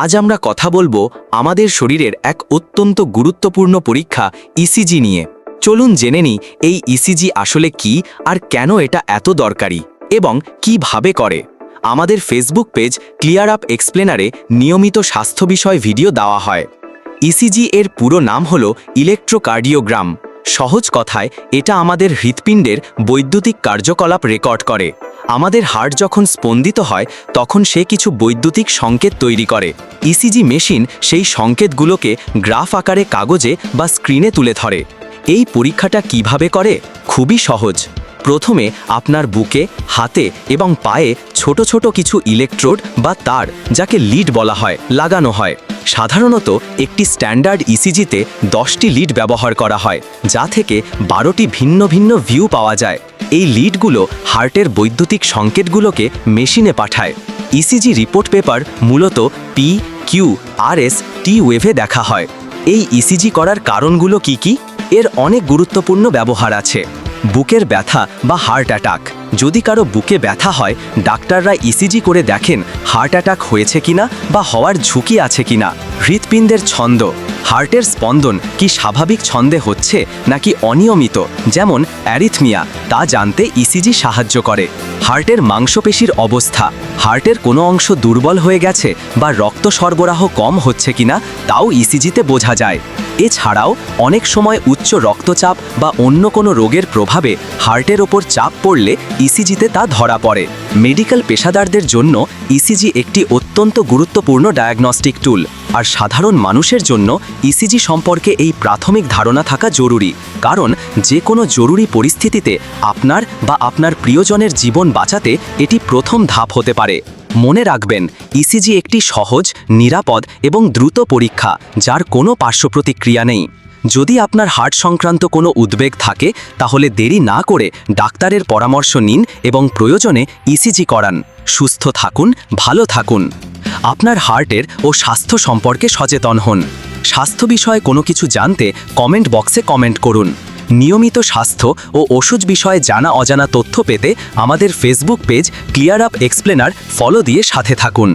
আজ আমরা কথা বলবো আমাদের শরীরের এক অত্যন্ত গুরুত্বপূর্ণ পরীক্ষা ইসিজি নিয়ে। চলুন জেনে নিই এই ইসিজি আসলে কি আর কেন এটা এত দরকারি এবং কিভাবে করে। আমাদের ফেসবুক পেজ ক্লিয়ার আপ এক্সপ্লেনারে নিয়মিত স্বাস্থ্য বিষয় ভিডিও দেওয়া হয়। ইসিজি এর পুরো নাম হলো ইলেকট্রোকার্ডিওগ্রাম। সহজ কথায় এটা আমাদের হৃৎপিণ্ডের বৈদ্যুতিক কার্যকলাপ রেকর্ড করে। আমাদের হার্ট যখন স্পন্দিত হয় তখন সে কিছু বৈদ্যুতিক সংকেত তৈরি করে। ইসিজি মেশিন সেই সংকেতগুলোকে গ্রাফ আকারে কাগজে বা স্ক্রিনে তুলে ধরে। এই পরীক্ষাটা কিভাবে করে? খুবই সহজ। প্রথমে আপনার বুকে, হাতে এবং পায়ে ছোট ছোট কিছু ইলেকট্রোড বা তার, যাকে লিড বলা হয়, লাগানো হয়। সাধারণত একটি স্ট্যান্ডার্ড ইসিজিতে 10টি লিড ব্যবহার করা হয়, যা থেকে 12টি ভিন্ন ভিন্ন ভিউ পাওয়া যায়। এই লিডগুলো হার্টের বৈদ্যুতিক সংকেতগুলোকে মেশিনে পাঠায়। ইসিজি রিপোর্ট পেপার মূলত পি, কিউ, আর, এস, টি ওয়েভে দেখা হয়। এই ইসিজি করার কারণগুলো কি কি? এর অনেক গুরুত্বপূর্ণ ব্যবহার আছে। বুকের ব্যথা বা হার্ট অ্যাটাক। যদি কারো বুকে ব্যথা হয়, ডাক্তাররা ইসিজি করে দেখেন হার্ট অ্যাটাক হয়েছে কিনা বা হওয়ার ঝুঁকি আছে কিনা। হৃৎপিণ্ডের ছন্দ, হার্টের স্পন্দন কি স্বাভাবিক ছন্দে হচ্ছে নাকি অনিয়মিত, যেমন অ্যারিথমিয়া, তা জানতে ইসিজি সাহায্য করে। হার্টের মাংসপেশির অবস্থা, হার্টের কোনো অংশ দুর্বল হয়ে গেছে বা রক্ত সরবরাহ কম হচ্ছে কিনা তাও ইসিজিতে বোঝা যায়। এছাড়াও অনেক সময় উচ্চ রক্তচাপ বা অন্য কোনো রোগের প্রভাবে হার্টের ওপর চাপ পড়লে ইসিজিতে তা ধরা পড়ে। মেডিকেল পেশাদারদের জন্য ইসিজি একটি অত্যন্ত গুরুত্বপূর্ণ ডায়াগনস্টিক টুল, আর সাধারণ মানুষের জন্য ইসিজি সম্পর্কে এই প্রাথমিক ধারণা থাকা জরুরি, কারণ যে কোনো জরুরি পরিস্থিতিতে আপনার বা আপনার প্রিয়জনের জীবন বাঁচাতে এটি প্রথম ধাপ হতে পারে। মনে রাখবেন, ইসিজি একটি সহজ, নিরাপদ এবং দ্রুত পরীক্ষা, যার কোনো পার্শ্বপ্রতিক্রিয়া নেই। যদি আপনার হার্ট সংক্রান্ত কোনো উদ্বেগ থাকে, তাহলে দেরি না করে ডাক্তারের পরামর্শ নিন এবং প্রয়োজনে ইসিজি করান। সুস্থ থাকুন, ভালো থাকুন। আপনার হার্টের ও স্বাস্থ্য সম্পর্কে সচেতন হন। স্বাস্থ্য বিষয়ে কোনো কিছু জানতে কমেন্ট বক্সে কমেন্ট করুন। নিয়মিত স্বাস্থ্য ও ওষুধ বিষয়ে জানা অজানা তথ্য পেতে আমাদের Facebook page clear up explainer follow দিয়ে সাথে থাকুন।